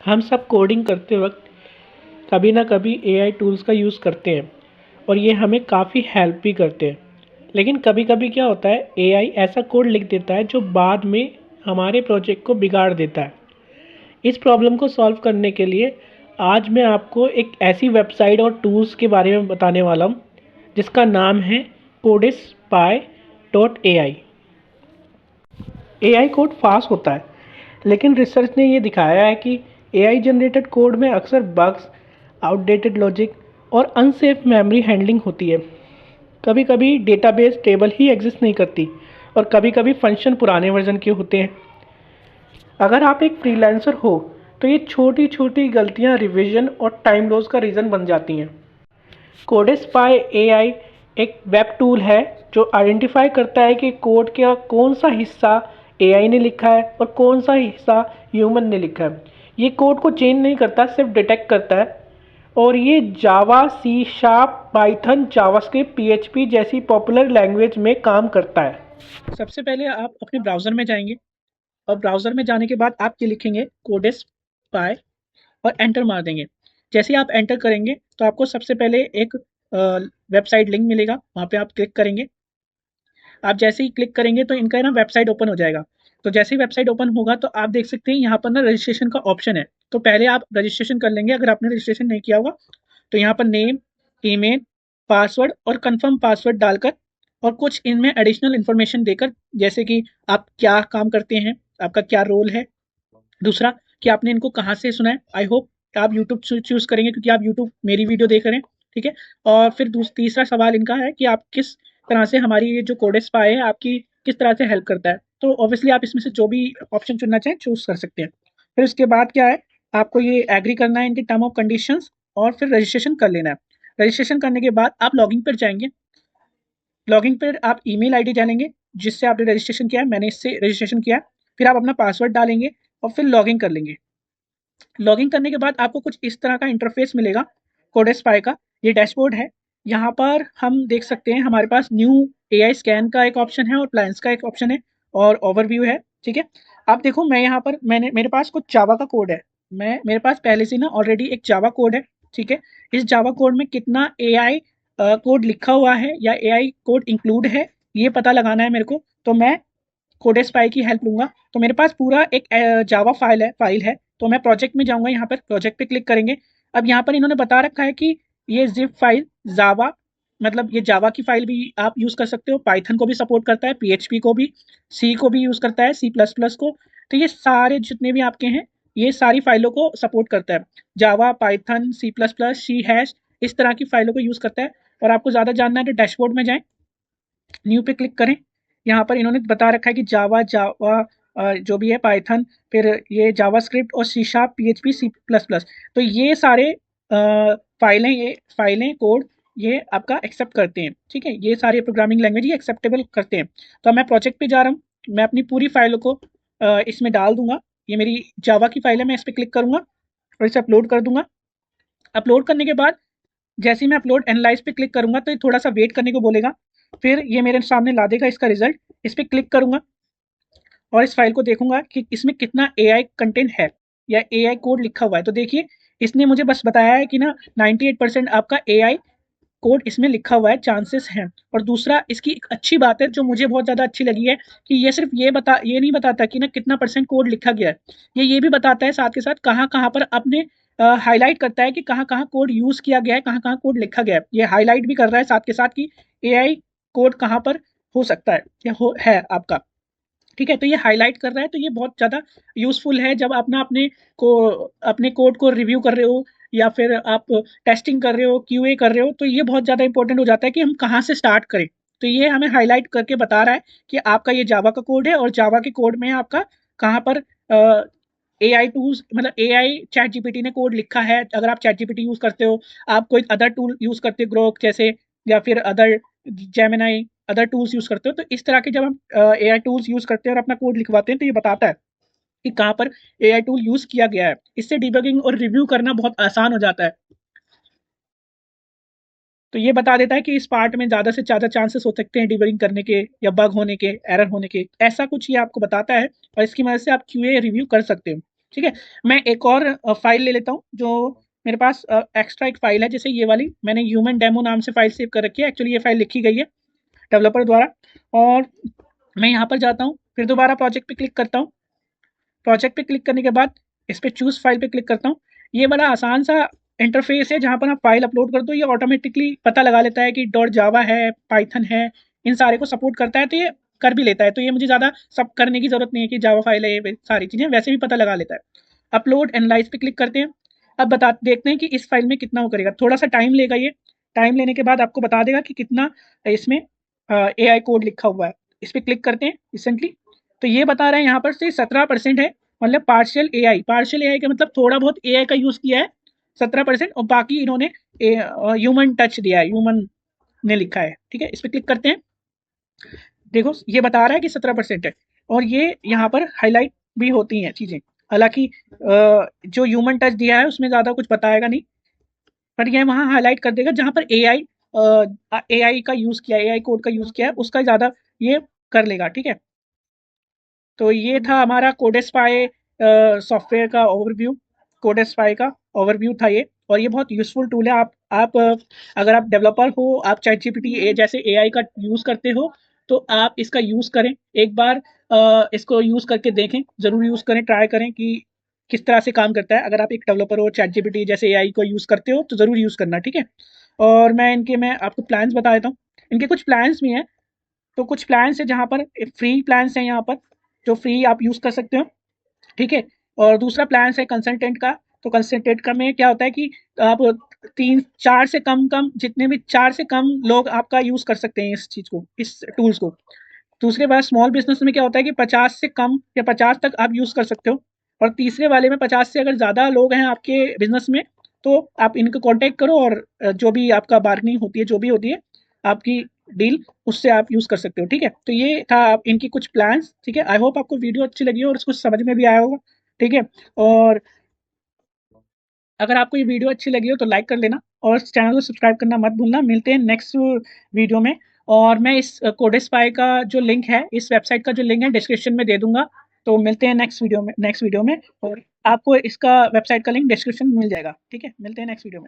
हम सब कोडिंग करते वक्त कभी ना कभी एआई टूल्स का यूज़ करते हैं और ये हमें काफ़ी हेल्प भी करते हैं। लेकिन कभी कभी क्या होता है, एआई ऐसा कोड लिख देता है जो बाद में हमारे प्रोजेक्ट को बिगाड़ देता है। इस प्रॉब्लम को सॉल्व करने के लिए आज मैं आपको एक ऐसी वेबसाइट और टूल्स के बारे में बताने वाला हूँ जिसका नाम है codespy.ai। एआई कोड फास्ट होता है, लेकिन रिसर्च ने ये दिखाया है कि एआई जनरेटेड कोड में अक्सर बग्स, आउटडेटेड लॉजिक और अनसेफ मेमोरी हैंडलिंग होती है। कभी कभी डेटाबेस टेबल ही एग्जिस्ट नहीं करती और कभी कभी फंक्शन पुराने वर्जन के होते हैं। अगर आप एक फ्रीलांसर हो तो ये छोटी छोटी गलतियाँ रिवीजन और टाइम लॉस का रीज़न बन जाती हैं। कोडेस्पाई एआई एक वेब टूल है जो आइडेंटिफाई करता है कि कोड का कौन सा हिस्सा एआई ने लिखा है और कौन सा हिस्सा ह्यूमन ने लिखा है। ये कोड को चेंज नहीं करता, सिर्फ डिटेक्ट करता है। और ये Java, C sharp, Python, JavaScript, PHP जैसी पॉपुलर लैंग्वेज में काम करता है। सबसे पहले आप अपने ब्राउज़र में जाएंगे और ब्राउज़र में जाने के बाद आप ये लिखेंगे कोडेस्पाई और एंटर मार देंगे। जैसे ही आप एंटर करेंगे तो आपको सबसे पहले एक वेबसाइट लिंक मिलेगा, वहाँ पे आप क्लिक करेंगे। आप जैसे ही क्लिक करेंगे तो इनका ना वेबसाइट ओपन हो जाएगा। तो जैसे ही वेबसाइट ओपन होगा तो आप देख सकते हैं यहाँ पर ना रजिस्ट्रेशन का ऑप्शन है। तो पहले आप रजिस्ट्रेशन कर लेंगे अगर आपने रजिस्ट्रेशन नहीं किया होगा। तो यहाँ पर नेम, ईमेल, पासवर्ड और कंफर्म पासवर्ड डालकर और कुछ इनमें एडिशनल इन्फॉर्मेशन देकर, जैसे कि आप क्या काम करते हैं, आपका क्या रोल है, दूसरा कि आपने इनको कहाँ से सुना है। आई होप आप यूट्यूब चूज करेंगे क्योंकि आप यूट्यूब मेरी वीडियो देख रहे हैं, ठीक है। और फिर तीसरा सवाल इनका है कि आप किस तरह से हमारी ये जो कोडेस्पाई है आपकी किस तरह से हेल्प करता है। तो ऑब्वियसली आप इसमें से जो भी ऑप्शन चुनना चाहें चूज कर सकते हैं। फिर उसके बाद क्या है, आपको ये एग्री करना है इनके टर्म ऑफ कंडीशंस और फिर रजिस्ट्रेशन कर लेना है। रजिस्ट्रेशन करने के बाद आप लॉगिन पर जाएंगे। लॉगिन पर आप ईमेल आईडी डालेंगे जिससे आपने रजिस्ट्रेशन किया है, मैंने इससे रजिस्ट्रेशन किया है। फिर आप अपना पासवर्ड डालेंगे और फिर लॉगिन कर लेंगे। लॉगिन करने के बाद आपको कुछ इस तरह का इंटरफेस मिलेगा कोडेस्पाई का। ये डैशबोर्ड है। यहाँ पर हम देख सकते हैं हमारे पास न्यू एआई स्कैन का एक ऑप्शन है और प्लान्स का एक ऑप्शन है और ओवरव्यू है, ठीक है। आप देखो मैं यहाँ पर मेरे पास कुछ जावा का कोड है। मेरे पास पहले से ना ऑलरेडी एक जावा कोड है, ठीक है। इस जावा कोड में कितना एआई कोड लिखा हुआ है या एआई कोड इंक्लूड है ये पता लगाना है मेरे को। तो मैं कोडेस्पाई की हेल्प लूंगा। तो मेरे पास पूरा एक जावा फाइल है। तो मैं प्रोजेक्ट में जाऊंगा, यहाँ पर प्रोजेक्ट पे क्लिक करेंगे। अब यहाँ पर इन्होंने बता रखा है कि ये जिप फाइल जावा, मतलब ये जावा की फाइल भी आप यूज कर सकते हो, पाइथन को भी सपोर्ट करता है, पीएचपी को भी, सी को भी यूज करता है, सी प्लस प्लस को। तो ये सारे जितने भी आपके हैं ये सारी फाइलों को सपोर्ट करता है। Java, Python, C plus plus, C hash, इस तरह की फाइलों को यूज करता है। और आपको ज्यादा जानना है तो डैशबोर्ड में जाएं, न्यू पे क्लिक करें। यहाँ पर इन्होंने बता रखा है कि जावा जावा जो भी है, पाइथन, फिर ये जावास्क्रिप्ट और C sharp, PHP, C plus plus. तो ये सारे फाइलें कोड ये आपका एक्सेप्ट करते हैं, ठीक है। ये सारे प्रोग्रामिंग लैंग्वेज ये एक्सेप्टेबल करते हैं। तो मैं प्रोजेक्ट पे जा रहा हूँ, मैं अपनी पूरी फाइलों को इसमें डाल दूंगा। ये मेरी जावा की फाइल है, मैं इस पर क्लिक करूंगा और इसे अपलोड कर दूंगा। अपलोड करने के बाद जैसे ही मैं अपलोड एनालाइज पे क्लिक करूंगा तो ये थोड़ा सा वेट करने को बोलेगा। फिर ये मेरे सामने ला देगा इसका रिजल्ट। इस पर क्लिक करूंगा और इस फाइल को देखूंगा कि इसमें कितना एआई कंटेंट है या एआई कोड लिखा हुआ है। तो देखिए इसने मुझे बस बताया है कि ना 98% आपका एआई कोड इसमें लिखा हुआ है, चांसेस हैं। और दूसरा इसकी एक अच्छी बात है जो मुझे बहुत ज़्यादा अच्छी लगी है कि ये सिर्फ ये नहीं बताता कि ना कितना परसेंट कोड लिखा गया है, ये भी बताता है साथ के साथ कहाँ कहाँ पर अपने हाईलाइट करता है कि कहाँ कहाँ कोड यूज़ किया गया है, कहाँ कहाँ कोड लिखा गया है। ये हाईलाइट भी कर रहा है साथ के साथ कि एआई कोड कहाँ पर हो सकता है या है आपका, ठीक है। तो ये हाईलाइट कर रहा है, तो ये बहुत ज़्यादा यूज़फुल है जब आप ना अपने कोड को रिव्यू कर रहे हो या फिर आप टेस्टिंग कर रहे हो, क्यूए कर रहे हो। तो ये बहुत ज़्यादा इंपॉर्टेंट हो जाता है कि हम कहाँ से स्टार्ट करें। तो ये हमें हाईलाइट करके बता रहा है कि आपका ये जावा का कोड है और जावा के कोड में आपका कहाँ पर एआई टूल्स, मतलब एआई चैट जीपीटी ने कोड लिखा है। अगर आप चैट जीपीटी यूज़ करते हो, आप कोई अदर टूल यूज़ करते हो ग्रोक जैसे, या फिर other Gemini, other tools use करते हो, तो इस तरह के जब हम एआई टूल्स यूज़ करते हैं और अपना कोड लिखवाते हैं तो ये बताता है कि कहाँ पर एआई टूल यूज़ किया गया है। इससे डिबगिंग और रिव्यू करना बहुत आसान हो जाता है। तो ये बता देता है कि इस पार्ट में ज़्यादा से ज़्यादा चांसेस हो सकते हैं डिबगिंग करने के या बग होने के, एरर होने के, ऐसा कुछ ये आपको बताता है। और इसकी मदद से आप क्यूए रिव्यू कर सकते हो। ठीक है। मैं एक और फाइल ले लेता हूँ जो मेरे पास एक्स्ट्रा एक फाइल है, जैसे ये वाली मैंने ह्यूमन डेमो नाम से फाइल सेव कर रखी है। एक्चुअली ये फाइल लिखी गई है डेवलपर द्वारा, और मैं यहाँ पर जाता हूँ, फिर दोबारा प्रोजेक्ट पे क्लिक करता हूँ। प्रोजेक्ट पे क्लिक करने के बाद इस पे चूज फाइल पे क्लिक करता हूँ। ये बड़ा आसान सा इंटरफेस है, जहाँ पर आप फाइल अपलोड कर दो ये ऑटोमेटिकली पता लगा लेता है कि डॉट जावा है, पाइथन है, इन सारे को सपोर्ट करता है, तो ये कर भी लेता है। तो ये मुझे ज़्यादा सब करने की ज़रूरत नहीं है कि जावा फाइल है, ये सारी चीज़ें वैसे भी पता लगा लेता है। अपलोड एनालाइज पे क्लिक करते हैं। अब देखते हैं कि इस फाइल में कितना वो करेगा। थोड़ा सा टाइम लेगा ये। टाइम लेने के बाद आपको बता देगा कि कितना इसमें AI कोड लिखा हुआ है। इस पर क्लिक करते हैं रिसेंटली, तो ये बता रहे हैं यहाँ पर से 17% है, मतलब पार्शियल AI। पार्शियल AI का मतलब थोड़ा बहुत AI का यूज किया है 17%, और बाकी इन्होंने ह्यूमन टच दिया है, ह्यूमन ने लिखा है। ठीक है, इस पर क्लिक करते हैं। देखो ये बता रहा है कि 17% है, और ये यहाँ पर हाईलाइट भी होती हैं चीजें। हालांकि जो ह्यूमन टच दिया है उसमें ज्यादा कुछ बताएगा नहीं, पर यह वहाँ हाईलाइट कर देगा जहाँ पर AI का यूज किया, AI कोड का यूज किया है, उसका ज्यादा ये कर लेगा। ठीक है, तो ये था हमारा कोडेस्पाई सॉफ्टवेयर का ओवरव्यू। कोडेस्पाई का ओवरव्यू था ये, और ये बहुत यूजफुल टूल है। अगर आप डेवलपर हो, आप चैट जीपीटी जैसे AI का यूज करते हो, तो आप इसका यूज करें एक बार। इसको यूज करके देखें, जरूर यूज करें, ट्राई करें कि किस तरह से काम करता है। अगर आप एक डेवलपर हो, चैट जीपीटी जैसे AI को यूज करते हो, तो जरूर यूज करना। ठीक है, और मैं आपको प्लान्स बता देता हूँ। इनके कुछ प्लान्स भी हैं। तो कुछ प्लान्स है जहाँ पर फ्री प्लान्स हैं यहाँ पर, जो फ्री आप यूज़ कर सकते हो। ठीक है, और दूसरा प्लान है कंसल्टेंट का। तो कंसल्टेंट का में क्या होता है कि आप तीन चार से कम जितने भी 4 से कम लोग आपका यूज़ कर सकते हैं इस चीज़ को, इस टूल्स को। दूसरे बार स्मॉल बिजनेस में क्या होता है कि 50 से कम या 50 तक आप यूज़ कर सकते हो। और तीसरे वाले में 50 से अगर ज़्यादा लोग हैं आपके बिजनेस में, तो आप इनको कांटेक्ट करो, और जो भी आपका बार्गेनिंग होती है, जो भी होती है आपकी डील, उससे आप यूज़ कर सकते हो। ठीक है, तो ये था इनकी कुछ प्लान्स। ठीक है, आई होप आपको वीडियो अच्छी लगी हो और उसको समझ में भी आया होगा। ठीक है, और अगर आपको ये वीडियो अच्छी लगी हो तो लाइक कर लेना, और चैनल को सब्सक्राइब करना मत भूलना। मिलते हैं नेक्स्ट वीडियो में, और मैं इस कोडेस्पाई का जो लिंक है, इस वेबसाइट का जो लिंक है, डिस्क्रिप्शन में दे दूंगा। तो मिलते हैं नेक्स्ट वीडियो में, और आपको इसका वेबसाइट का लिंक डिस्क्रिप्शन में मिल जाएगा। ठीक है, मिलते हैं नेक्स्ट वीडियो में।